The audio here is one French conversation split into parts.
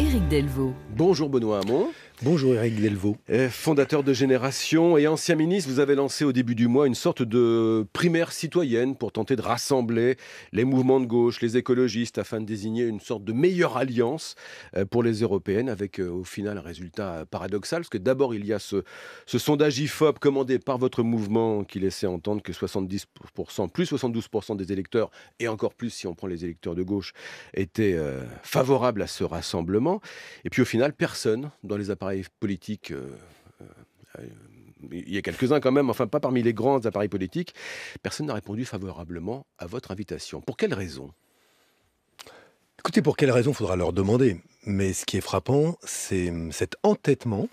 Éric Delvaux. Bonjour Benoît Hamon. Bonjour Éric Delvaux. Fondateur de Génération et ancien ministre, vous avez lancé au début du mois une sorte de primaire citoyenne pour tenter de rassembler les mouvements de gauche, les écologistes, afin de désigner une sorte de meilleure alliance pour les européennes, avec au final un résultat paradoxal, parce que d'abord il y a ce sondage IFOP commandé par votre mouvement qui laissait entendre que 70%, plus 72% des électeurs, et encore plus si on prend les électeurs de gauche, étaient favorables à ce rassemblement. Et puis au final, personne dans les appareils politiques, il y a quelques-uns quand même, enfin pas parmi les grands appareils politiques, personne n'a répondu favorablement à votre invitation. Pour quelle raison ? Écoutez, pour quelle raison, il faudra leur demander. Mais ce qui est frappant, c'est cet entêtement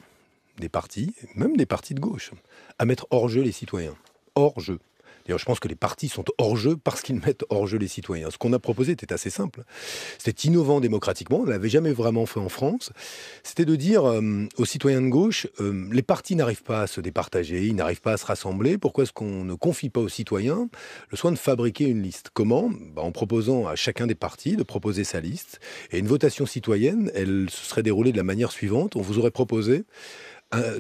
des partis, même des partis de gauche, à mettre hors jeu les citoyens. Hors jeu. D'ailleurs, je pense que les partis sont hors jeu parce qu'ils mettent hors jeu les citoyens. Ce qu'on a proposé était assez simple. C'était innovant démocratiquement, on ne l'avait jamais vraiment fait en France. C'était de dire aux citoyens de gauche, les partis n'arrivent pas à se départager, ils n'arrivent pas à se rassembler. Pourquoi est-ce qu'on ne confie pas aux citoyens le soin de fabriquer une liste ? Comment ? En proposant à chacun des partis de proposer sa liste. Et une votation citoyenne, elle se serait déroulée de la manière suivante. On vous aurait proposé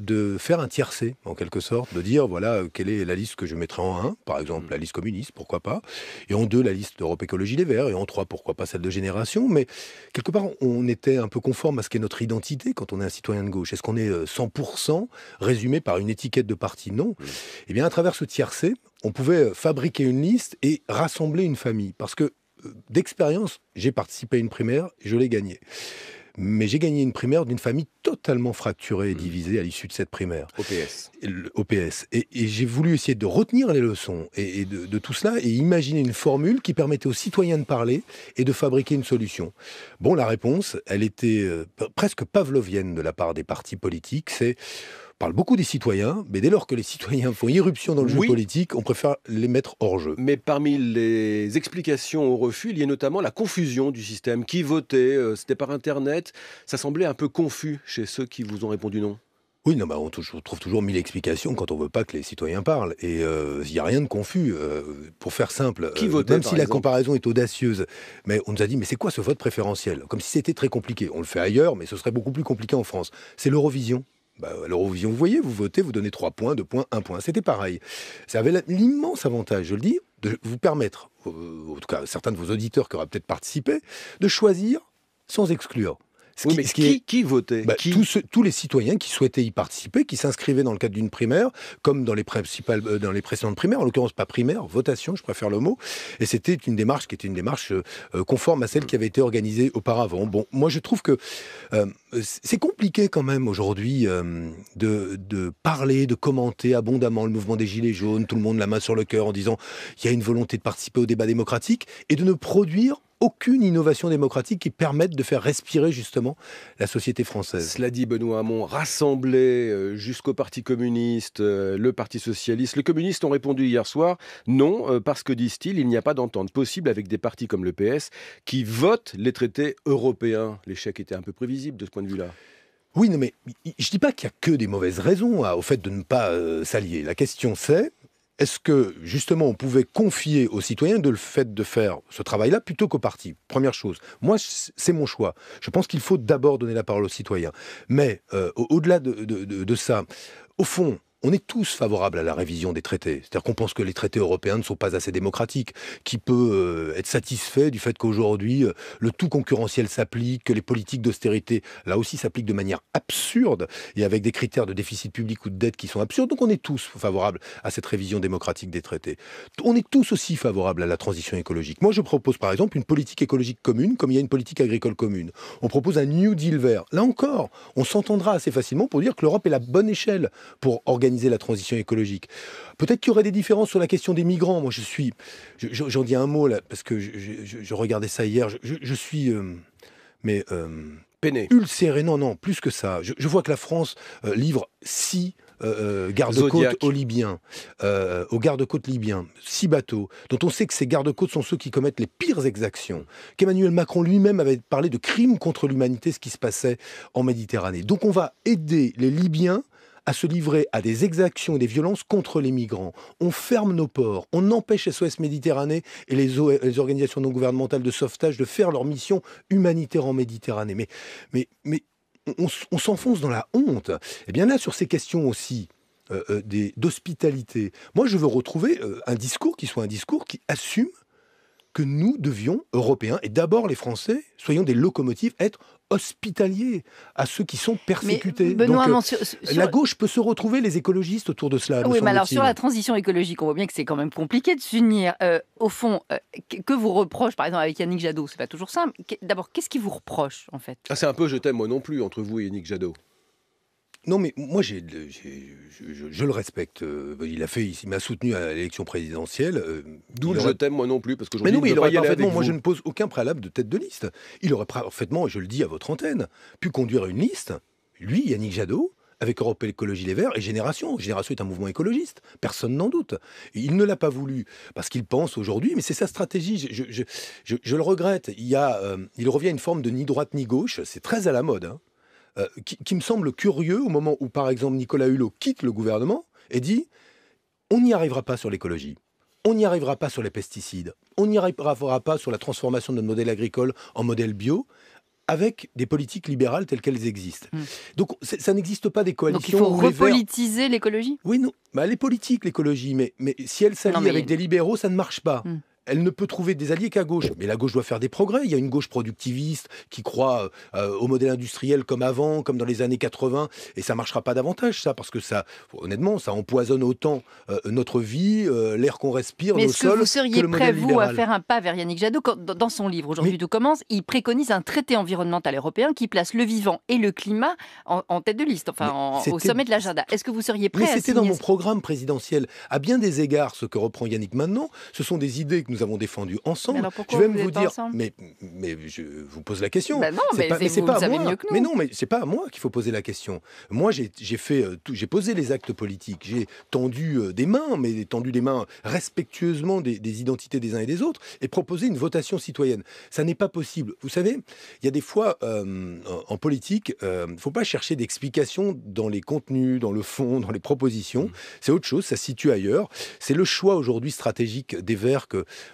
de faire un tiercé, en quelque sorte, de dire, voilà, quelle est la liste que je mettrai en 1, par exemple la liste communiste, pourquoi pas, et en 2, la liste d'Europe Écologie Les Verts, et en 3, pourquoi pas celle de Génération, mais quelque part, on était un peu conforme à ce qu'est notre identité quand on est un citoyen de gauche. Est-ce qu'on est 100% résumé par une étiquette de parti ? Non. Eh bien, à travers ce tiercé, on pouvait fabriquer une liste et rassembler une famille, parce que, d'expérience, j'ai participé à une primaire, et je l'ai gagnée. Mais j'ai gagné une primaire d'une famille totalement fracturée et divisée à l'issue de cette primaire. OPS. OPS. Et j'ai voulu essayer de retenir les leçons et de tout cela et imaginer une formule qui permettait aux citoyens de parler et de fabriquer une solution. Bon, la réponse, elle était presque pavlovienne de la part des partis politiques. On parle beaucoup des citoyens, mais dès lors que les citoyens font irruption dans le jeu politique, on préfère les mettre hors jeu. Mais parmi les explications au refus, il y a notamment la confusion du système. Qui votait ? C'était par Internet. Ça semblait un peu confus chez ceux qui vous ont répondu non. Oui, non, on trouve toujours 1000 explications quand on veut pas que les citoyens parlent. Et il n'y a rien de confus. Pour faire simple, Qui votait, même si par la exemple comparaison est audacieuse, mais on nous a dit, mais c'est quoi ce vote préférentiel ? Comme si c'était très compliqué. On le fait ailleurs, mais ce serait beaucoup plus compliqué en France. C'est l'Eurovision. L'Eurovision, vous voyez, vous votez, vous donnez 3 points, 2 points, 1 point. C'était pareil. Ça avait l'immense avantage, je le dis, de vous permettre, en tout cas certains de vos auditeurs qui auraient peut-être participé, de choisir sans exclure. Qui votait ? Tous les citoyens qui souhaitaient y participer, qui s'inscrivaient dans le cadre d'une primaire, comme dans les précédentes primaires, en l'occurrence pas primaire, votation, je préfère le mot, et c'était une démarche qui était une démarche conforme à celle qui avait été organisée auparavant. Bon, moi je trouve que c'est compliqué quand même aujourd'hui de parler, de commenter abondamment le mouvement des Gilets jaunes, tout le monde la main sur le cœur en disant il y a une volonté de participer au débat démocratique, et de ne produire aucune innovation démocratique qui permette de faire respirer justement la société française. Cela dit, Benoît Hamon, rassembler jusqu'au Parti communiste, le Parti socialiste. Les communistes ont répondu hier soir, non, parce que, disent-ils, il n'y a pas d'entente possible avec des partis comme le PS qui votent les traités européens. L'échec était un peu prévisible de ce point de vue-là. Oui, non, mais je ne dis pas qu'il n'y a que des mauvaises raisons au fait de ne pas s'allier. La question c'est, est-ce que, justement, on pouvait confier aux citoyens le fait de faire ce travail-là plutôt qu'aux partis ? Première chose. Moi, c'est mon choix. Je pense qu'il faut d'abord donner la parole aux citoyens. Mais, au-delà de ça, au fond, on est tous favorables à la révision des traités. C'est-à-dire qu'on pense que les traités européens ne sont pas assez démocratiques. Qui peut être satisfait du fait qu'aujourd'hui, le tout concurrentiel s'applique, que les politiques d'austérité, là aussi, s'appliquent de manière absurde, et avec des critères de déficit public ou de dette qui sont absurdes. Donc on est tous favorables à cette révision démocratique des traités. On est tous aussi favorables à la transition écologique. Moi, je propose par exemple une politique écologique commune, comme il y a une politique agricole commune. On propose un New Deal vert. Là encore, on s'entendra assez facilement pour dire que l'Europe est la bonne échelle pour organiser la transition écologique. Peut-être qu'il y aurait des différences sur la question des migrants. Moi, j'en dis un mot là, parce que je regardais ça hier. Je suis, peiné. Ulcéré. Non, plus que ça. Je vois que la France livre 6 gardes-côtes aux Libyens, aux gardes-côtes libyens, 6 bateaux, dont on sait que ces gardes-côtes sont ceux qui commettent les pires exactions, qu'Emmanuel Macron lui-même avait parlé de crimes contre l'humanité, ce qui se passait en Méditerranée. Donc on va aider les Libyens à se livrer à des exactions et des violences contre les migrants. On ferme nos ports, on empêche SOS Méditerranée et les organisations non gouvernementales de sauvetage de faire leur mission humanitaire en Méditerranée. Mais on s'enfonce dans la honte. Et bien là, sur ces questions aussi d'hospitalité, moi je veux retrouver un discours qui soit un discours qui assume que nous devions, Européens, et d'abord les Français, soyons des locomotives, être hospitaliers à ceux qui sont persécutés. Mais Benoît, Donc, la gauche peut se retrouver, les écologistes, autour de cela. Oui, mais alors sur la transition écologique, on voit bien que c'est quand même compliqué de s'unir. Au fond, que vous reproche, par exemple, avec Yannick Jadot, c'est pas toujours simple. D'abord, qu'est-ce qu'il vous reproche, en fait? C'est un peu je t'aime moi non plus entre vous et Yannick Jadot. Non, mais moi, je le respecte. Il m'a soutenu à l'élection présidentielle. D'où le je t'aime moi non plus, parce mais non, mais il aurait parfaitement, moi vous. je ne pose aucun préalable de tête de liste. Il aurait parfaitement, je le dis à votre antenne, pu conduire une liste, lui, Yannick Jadot, avec Europe Écologie Les Verts et Génération. Génération est un mouvement écologiste, personne n'en doute. Il ne l'a pas voulu, parce qu'il pense aujourd'hui, mais c'est sa stratégie, je le regrette. Il revient à une forme de ni droite ni gauche, c'est très à la mode, hein. Qui me semble curieux au moment où, par exemple, Nicolas Hulot quitte le gouvernement et dit « on n'y arrivera pas sur l'écologie, on n'y arrivera pas sur les pesticides, on n'y arrivera pas sur la transformation de notre modèle agricole en modèle bio » avec des politiques libérales telles qu'elles existent. Donc ça n'existe pas des coalitions... Donc il faut repolitiser l'écologie ? Oui, non. Elle est politique, l'écologie, mais si elle s'allie avec des libéraux, ça ne marche pas. Elle ne peut trouver des alliés qu'à gauche. Mais la gauche doit faire des progrès. Il y a une gauche productiviste qui croit au modèle industriel comme avant, comme dans les années 80. Et ça ne marchera pas davantage, ça, parce que ça, honnêtement, ça empoisonne autant notre vie, l'air qu'on respire, nos sols, que le modèle libéral. Mais est-ce que vous seriez prêt, vous, à faire un pas vers Yannick Jadot dans son livre, Aujourd'hui tout commence, il préconise un traité environnemental européen qui place le vivant et le climat en tête de liste, enfin au sommet de l'agenda. Est-ce que vous seriez prêt à signer? C'était dans mon programme présidentiel. À bien des égards, ce que reprend Yannick maintenant, ce sont des idées que nous avons défendues ensemble. Alors pourquoi je vais même vous dire, mais je vous pose la question. Non, mais c'est pas à moi. Mieux que nous. Mais non, mais c'est pas à moi qu'il faut poser la question. Moi, j'ai posé les actes politiques. J'ai tendu des mains, mais tendu des mains respectueusement des identités des uns et des autres, et proposé une votation citoyenne. Ça n'est pas possible. Vous savez, il y a des fois en politique, il ne faut pas chercher d'explications dans les contenus, dans le fond, dans les propositions. C'est autre chose. Ça se situe ailleurs. C'est le choix aujourd'hui stratégique des Verts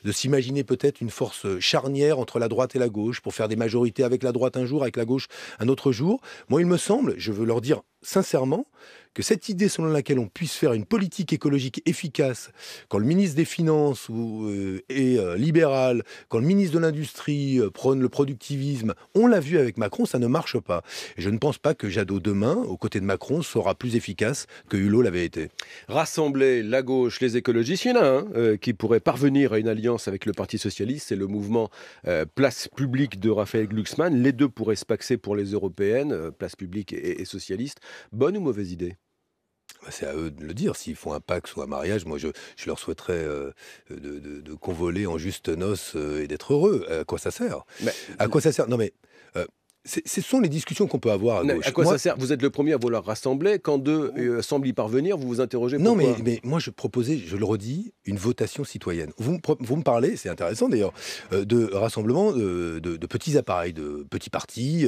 de s'imaginer peut-être une force charnière entre la droite et la gauche pour faire des majorités avec la droite un jour, avec la gauche un autre jour. Moi, il me semble, je veux leur dire sincèrement, que cette idée selon laquelle on puisse faire une politique écologique efficace, quand le ministre des Finances est libéral, quand le ministre de l'Industrie prône le productivisme, on l'a vu avec Macron, ça ne marche pas. Et je ne pense pas que Jadot, demain, aux côtés de Macron, sera plus efficace que Hulot l'avait été. Rassembler la gauche, les écologistes, il y en a un qui pourrait parvenir à une alliance avec le Parti Socialiste, c'est le mouvement Place Publique de Raphaël Glucksmann. Les deux pourraient se paxer pour les européennes, Place Publique et socialiste. Bonne ou mauvaise idée ? C'est à eux de le dire. S'ils font un pacte ou un mariage, moi je leur souhaiterais de convoler en juste noces et d'être heureux. À quoi ça sert ? À quoi ça sert ? Non mais ce sont les discussions qu'on peut avoir à gauche. À quoi ça sert ? Vous êtes le premier à vouloir rassembler. Quand deux semblent y parvenir, vous vous interrogez pourquoi ? Non, mais moi je proposais, je le redis, une votation citoyenne. Vous me parlez, c'est intéressant d'ailleurs, de rassemblement de petits appareils, de petits partis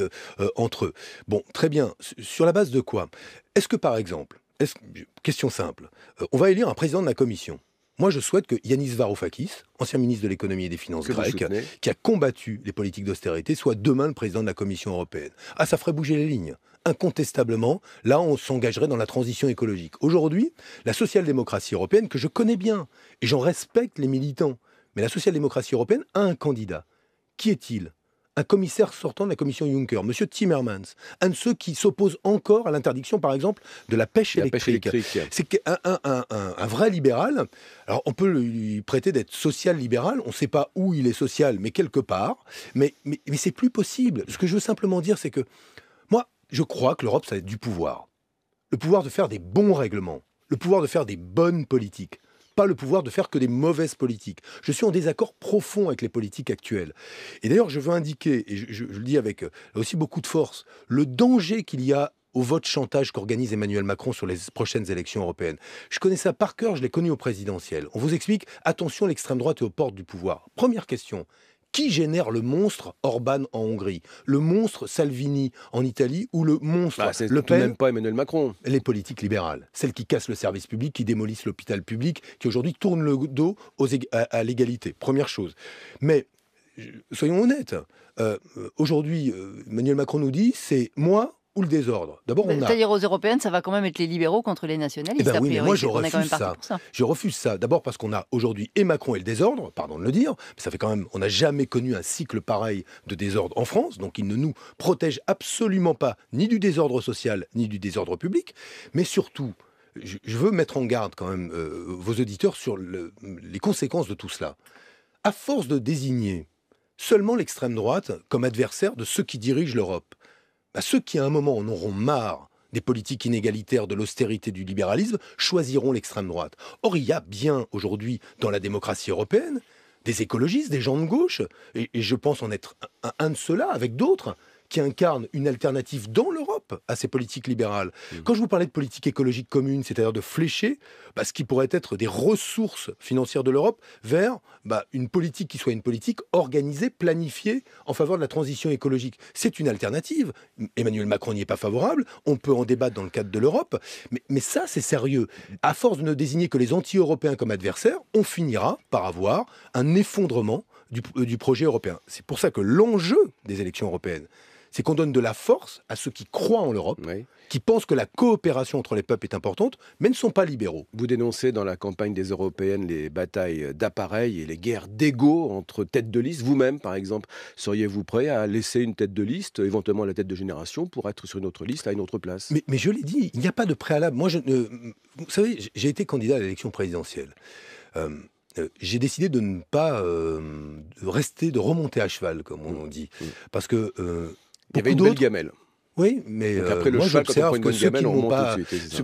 entre eux. Bon, très bien. Sur la base de quoi ? Est-ce que par exemple, question simple, on va élire un président de la commission. Moi, je souhaite que Yanis Varoufakis, ancien ministre de l'économie et des finances grec, qui a combattu les politiques d'austérité, soit demain le président de la Commission européenne. Ah, ça ferait bouger les lignes. Incontestablement, là, on s'engagerait dans la transition écologique. Aujourd'hui, la social-démocratie européenne, que je connais bien, et j'en respecte les militants, mais la social-démocratie européenne a un candidat. Qui est-il ? Un commissaire sortant de la commission Juncker, M. Timmermans, un de ceux qui s'opposent encore à l'interdiction, par exemple, de la pêche électrique. C'est un vrai libéral. Alors, on peut lui prêter d'être social-libéral. On ne sait pas où il est social, mais quelque part. Mais c'est plus possible. Ce que je veux simplement dire, c'est que moi, je crois que l'Europe, ça va être du pouvoir. Le pouvoir de faire des bons règlements. Le pouvoir de faire des bonnes politiques. Pas le pouvoir de faire que des mauvaises politiques. Je suis en désaccord profond avec les politiques actuelles. Et d'ailleurs, je veux indiquer, et je le dis avec aussi beaucoup de force, le danger qu'il y a au vote chantage qu'organise Emmanuel Macron sur les prochaines élections européennes. Je connais ça par cœur, je l'ai connu au présidentiel. On vous explique, attention, l'extrême droite est aux portes du pouvoir. Première question, Qui génère le monstre Orban en Hongrie, le monstre Salvini en Italie ou le monstre Le Pen? Même pas Emmanuel Macron. Les politiques libérales, celles qui cassent le service public, qui démolissent l'hôpital public, qui aujourd'hui tournent le dos à l'égalité. Première chose. Mais soyons honnêtes, aujourd'hui, Emmanuel Macron nous dit c'est moi ou le désordre. D'abord, c'est-à-dire aux européennes, ça va quand même être les libéraux contre les nationalistes. Oui, mais moi je refuse ça. Je refuse ça. D'abord parce qu'on a aujourd'hui et Macron et le désordre, pardon de le dire, mais ça fait quand même, on n'a jamais connu un cycle pareil de désordre en France, donc il ne nous protège absolument pas ni du désordre social ni du désordre public, mais surtout, je veux mettre en garde quand même vos auditeurs sur les conséquences de tout cela. À force de désigner seulement l'extrême droite comme adversaire de ceux qui dirigent l'Europe, ceux qui, à un moment, en auront marre des politiques inégalitaires, de l'austérité, du libéralisme, choisiront l'extrême droite. Or, il y a bien, aujourd'hui, dans la démocratie européenne, des écologistes, des gens de gauche, et je pense en être un de ceux-là, avec d'autres, qui incarnent une alternative dans l'Europe à ces politiques libérales. Quand je vous parlais de politique écologique commune, c'est-à-dire de flécher ce qui pourrait être des ressources financières de l'Europe vers une politique qui soit une politique organisée, planifiée en faveur de la transition écologique. C'est une alternative. Emmanuel Macron n'y est pas favorable. On peut en débattre dans le cadre de l'Europe. Mais ça, c'est sérieux. À force de ne désigner que les anti-européens comme adversaires, on finira par avoir un effondrement du projet européen. C'est pour ça que l'enjeu des élections européennes, c'est qu'on donne de la force à ceux qui croient en l'Europe, qui pensent que la coopération entre les peuples est importante, mais ne sont pas libéraux. Vous dénoncez dans la campagne des européennes les batailles d'appareils et les guerres d'ego entre têtes de liste. Vous-même, par exemple, seriez-vous prêt à laisser une tête de liste, éventuellement la tête de génération, pour être sur une autre liste à une autre place? Mais je l'ai dit, il n'y a pas de préalable. Moi, vous savez, j'ai été candidat à l'élection présidentielle. J'ai décidé de ne pas de remonter à cheval, comme on dit. Parce que il y avait une belle gamelle. Oui, mais après le moi cheval, j'observe que ceux qui m'ont pas,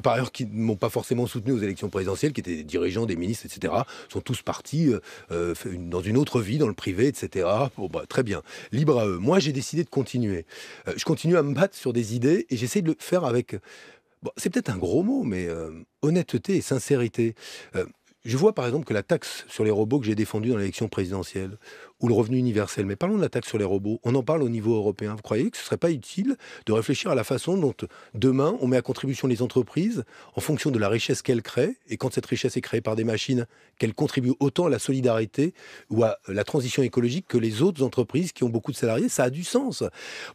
par ailleurs, qui ne m'ont pas forcément soutenu aux élections présidentielles, qui étaient des dirigeants, des ministres, etc., sont tous partis dans une autre vie, dans le privé, etc. Bon, très bien, libre à eux. Moi, j'ai décidé de continuer. Je continue à me battre sur des idées et j'essaie de le faire avec... c'est peut-être un gros mot, mais honnêteté et sincérité. Je vois par exemple que la taxe sur les robots que j'ai défendue dans l'élection présidentielle, ou le revenu universel, mais parlons de la taxe sur les robots, on en parle au niveau européen. Vous croyez que ce ne serait pas utile de réfléchir à la façon dont demain on met à contribution les entreprises en fonction de la richesse qu'elles créent, et quand cette richesse est créée par des machines, qu'elles contribuent autant à la solidarité ou à la transition écologique que les autres entreprises qui ont beaucoup de salariés? Ça a du sens.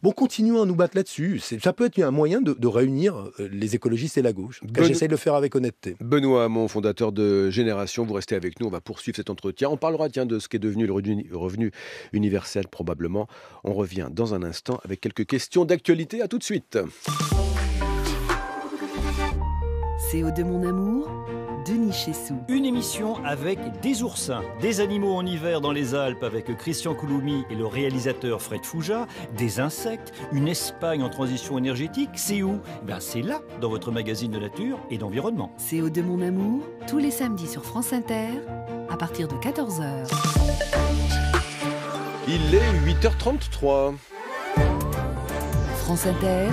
Bon, continuons à nous battre là-dessus. Ça peut être un moyen de réunir les écologistes et la gauche. J'essaie de le faire avec honnêteté. Benoît Hamon, fondateur de Génération, vous restez avec nous, on va poursuivre cet entretien. On parlera de ce qui est devenu le revenu universel probablement. On revient dans un instant avec quelques questions d'actualité. À tout de suite. CO2 mon amour, Denis Chessou. Une émission avec des oursins, des animaux en hiver dans les Alpes avec Christian Couloumi et le réalisateur Fred Fouja, des insectes, une Espagne en transition énergétique. C'est où? C'est là, dans votre magazine de nature et d'environnement. CO2 mon amour, tous les samedis sur France Inter, à partir de 14h. Il est 8h33. France Inter,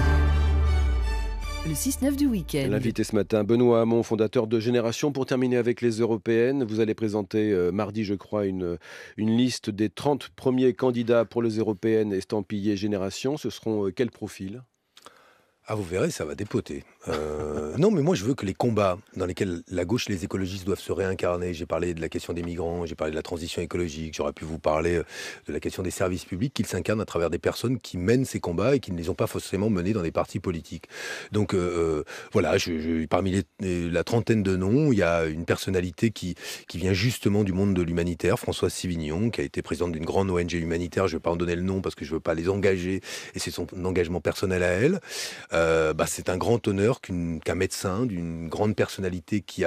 le 6-9 du week-end. L'invité ce matin, Benoît Hamon, fondateur de Génération. Pour terminer avec les européennes, vous allez présenter mardi, je crois, une liste des 30 premiers candidats pour les européennes estampillées Génération. Ce seront quels profils ? Vous verrez, ça va dépoter. Non, mais moi, je veux que les combats dans lesquels la gauche et les écologistes doivent se réincarner, j'ai parlé de la question des migrants, j'ai parlé de la transition écologique, j'aurais pu vous parler de la question des services publics, qu'ils s'incarnent à travers des personnes qui mènent ces combats et qui ne les ont pas forcément menés dans des partis politiques. Donc, voilà, parmi la trentaine de noms, il y a une personnalité qui vient justement du monde de l'humanitaire, Françoise Sivignon, qui a été présidente d'une grande ONG humanitaire. Je ne vais pas en donner le nom parce que je ne veux pas les engager, et c'est son engagement personnel à elle. C'est un grand honneur qu'un médecin d'une grande personnalité qui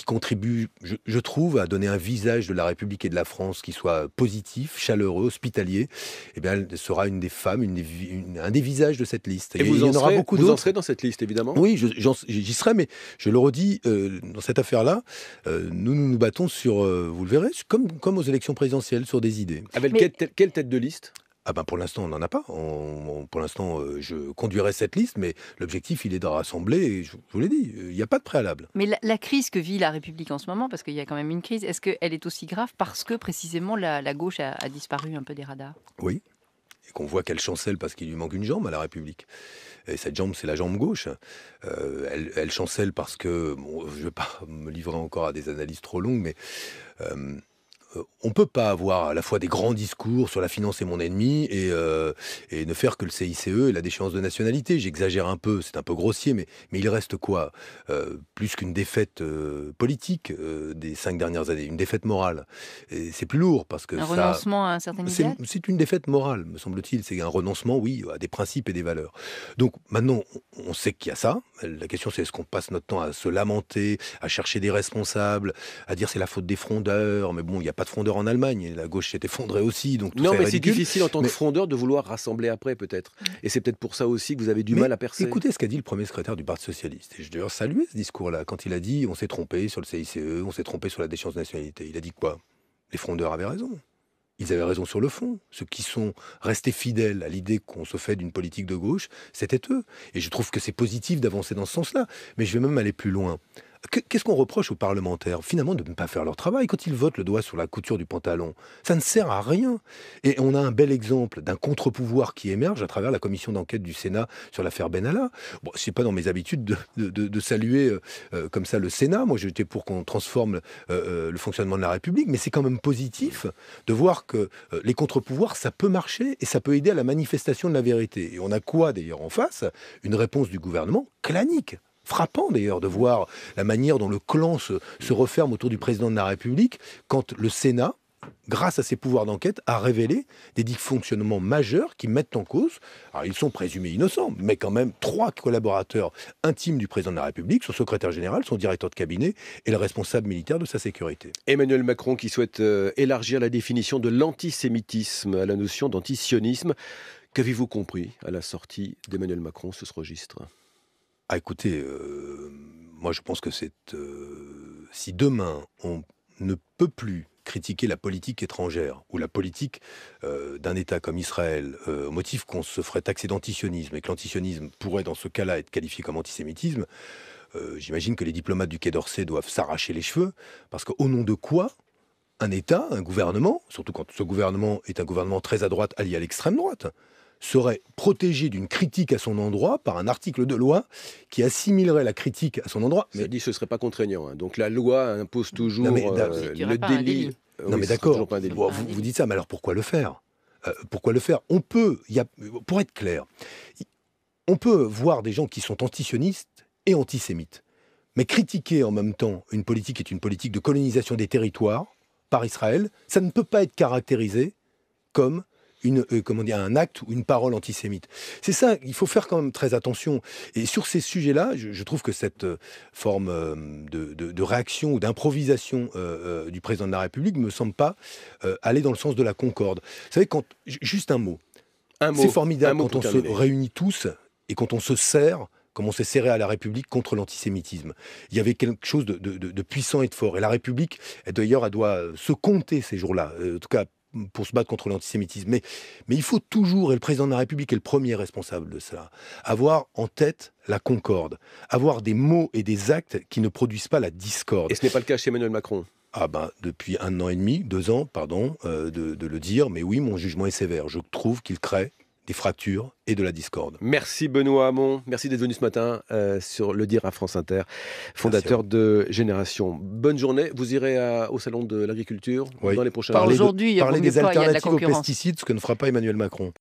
contribue, je trouve, à donner un visage de la République et de la France qui soit positif, chaleureux, hospitalier. Elle sera une des femmes, un des visages de cette liste. Et il y en aura beaucoup d'autres. Vous en serez dans cette liste, évidemment. Oui, j'y serai, mais je le redis, dans cette affaire-là, nous battons sur, vous le verrez, comme aux élections présidentielles, sur des idées. Avec quelle tête de liste ? Ah ben pour l'instant, on n'en a pas. Pour l'instant, je conduirai cette liste, mais l'objectif, il est de rassembler, et je vous l'ai dit, il n'y a pas de préalable. Mais la crise que vit la République en ce moment, parce qu'il y a quand même une crise, est-ce qu'elle est aussi grave parce que précisément la gauche a disparu un peu des radars? Oui, et qu'on voit qu'elle chancelle parce qu'il lui manque une jambe à la République. Et cette jambe, c'est la jambe gauche. Elle chancelle parce que, bon, je ne vais pas me livrer encore à des analyses trop longues, mais on ne peut pas avoir à la fois des grands discours sur la finance est mon ennemi et ne faire que le CICE et la déchéance de nationalité. J'exagère un peu, c'est un peu grossier, mais il reste quoi? Plus qu'une défaite politique des 5 dernières années, une défaite morale. Et c'est plus lourd parce que un renoncement à un certain idéal. C'est une défaite morale, me semble-t-il. C'est un renoncement, oui, à des principes et des valeurs. Donc maintenant, on sait qu'il y a ça. La question, c'est est-ce qu'on passe notre temps à se lamenter, à chercher des responsables, à dire c'est la faute des frondeurs, mais bon, il n'y a pas de frondeurs en Allemagne, et la gauche s'est effondrée aussi, donc tout non, ça est mais c'est ridicule. difficile en tant que frondeur de vouloir rassembler après, peut-être. Et c'est peut-être pour ça aussi que vous avez du mal à percer. Écoutez ce qu'a dit le premier secrétaire du Parti Socialiste. Et je dois saluer ce discours-là, quand il a dit on s'est trompé sur le CICE, on s'est trompé sur la déchéance de nationalité. Il a dit quoi? Les frondeurs avaient raison. Ils avaient raison sur le fond. Ceux qui sont restés fidèles à l'idée qu'on se fait d'une politique de gauche, c'était eux. Et je trouve que c'est positif d'avancer dans ce sens-là. Mais je vais même aller plus loin. Qu'est-ce qu'on reproche aux parlementaires? Finalement, de ne pas faire leur travail. Quand ils votent le doigt sur la couture du pantalon, ça ne sert à rien. Et on a un bel exemple d'un contre-pouvoir qui émerge à travers la commission d'enquête du Sénat sur l'affaire Benalla. Bon, c'est pas dans mes habitudes de saluer comme ça le Sénat. Moi, j'étais pour qu'on transforme le fonctionnement de la République, mais c'est quand même positif de voir que les contre-pouvoirs, ça peut marcher et ça peut aider à la manifestation de la vérité. Et on a quoi d'ailleurs en face? Une réponse du gouvernement clanique. Frappant d'ailleurs de voir la manière dont le clan se referme autour du président de la République quand le Sénat, grâce à ses pouvoirs d'enquête, a révélé des dysfonctionnements majeurs qui mettent en cause, alors ils sont présumés innocents, mais quand même 3 collaborateurs intimes du président de la République, son secrétaire général, son directeur de cabinet et le responsable militaire de sa sécurité. Emmanuel Macron qui souhaite élargir la définition de l'antisémitisme à la notion d'antisionisme. Qu'avez-vous compris à la sortie d'Emmanuel Macron sur ce registre? Ah, écoutez, moi je pense que si demain on ne peut plus critiquer la politique étrangère ou la politique d'un État comme Israël au motif qu'on se ferait taxer d'antisionisme et que l'antisionisme pourrait dans ce cas-là être qualifié comme antisémitisme, j'imagine que les diplomates du Quai d'Orsay doivent s'arracher les cheveux parce qu'au nom de quoi un État, un gouvernement, surtout quand ce gouvernement est un gouvernement très à droite allié à l'extrême droite, serait protégé d'une critique à son endroit par un article de loi qui assimilerait la critique à son endroit. Mais dit ce ne serait pas contraignant. Hein. Donc la loi impose toujours le délit. Non mais d'accord, vous dites ça, mais alors pourquoi le faire? Pourquoi le faire? Pour être clair, on peut voir des gens qui sont antisionistes et antisémites, mais critiquer en même temps une politique qui est une politique de colonisation des territoires par Israël, ça ne peut pas être caractérisé comme un acte ou une parole antisémite. C'est ça, il faut faire quand même très attention. Et sur ces sujets-là, je trouve que cette forme de réaction ou d'improvisation du président de la République ne me semble pas aller dans le sens de la concorde. Vous savez, juste un mot. C'est formidable quand on se réunit tous et quand on se serre, comme on s'est serré à la République contre l'antisémitisme. Il y avait quelque chose de puissant et de fort. Et la République, d'ailleurs, elle doit se compter ces jours-là. En tout cas, pour se battre contre l'antisémitisme. Mais il faut toujours, et le président de la République est le premier responsable de cela, avoir en tête la concorde, avoir des mots et des actes qui ne produisent pas la discorde. Et ce n'est pas le cas chez Emmanuel Macron? Depuis 1 an et demi, 2 ans, pardon, de le dire, mais oui, mon jugement est sévère. Je trouve qu'il crée des fractures et de la discorde. Merci Benoît Hamon, merci d'être venu ce matin sur Le Dire à France Inter, fondateur de Génération. Bonne journée, vous irez au Salon de l'Agriculture dans les prochains jours. Parler des alternatives aux pesticides, ce que ne fera pas Emmanuel Macron.